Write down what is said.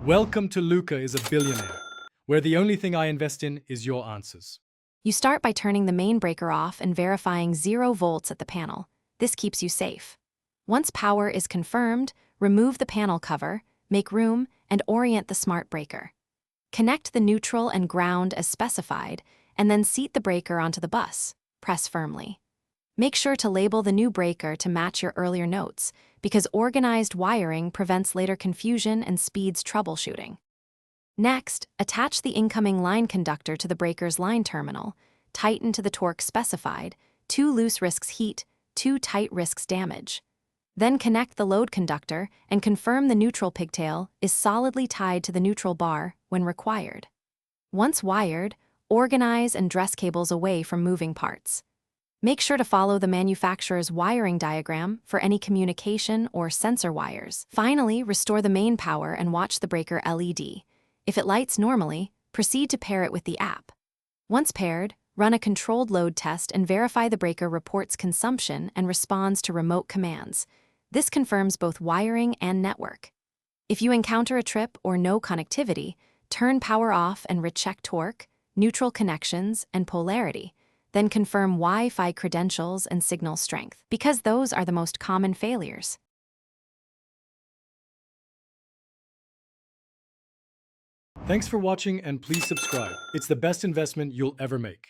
Welcome to Luca is a Billionaire, where the only thing I invest in is your answers. You start by turning the main breaker off and verifying 0 volts at the panel. This keeps you safe. Once power is confirmed, remove the panel cover, make room, and orient the smart breaker. Connect the neutral and ground as specified, and then seat the breaker onto the bus. Press firmly. Make sure to label the new breaker to match your earlier notes, because organized wiring prevents later confusion and speeds troubleshooting. Next, attach the incoming line conductor to the breaker's line terminal, tighten to the torque specified, 2 loose risks heat, 2 tight risks damage. Then connect the load conductor and confirm the neutral pigtail is solidly tied to the neutral bar when required. Once wired, organize and dress cables away from moving parts. Make sure to follow the manufacturer's wiring diagram for any communication or sensor wires. Finally, restore the main power and watch the breaker LED. If it lights normally, proceed to pair it with the app. Once paired, run a controlled load test and verify the breaker reports consumption and responds to remote commands. This confirms both wiring and network. If you encounter a trip or no connectivity, turn power off and recheck torque, neutral connections, and polarity. Then confirm Wi-Fi credentials and signal strength, because those are the most common failures. Thanks for watching and please subscribe. It's the best investment you'll ever make.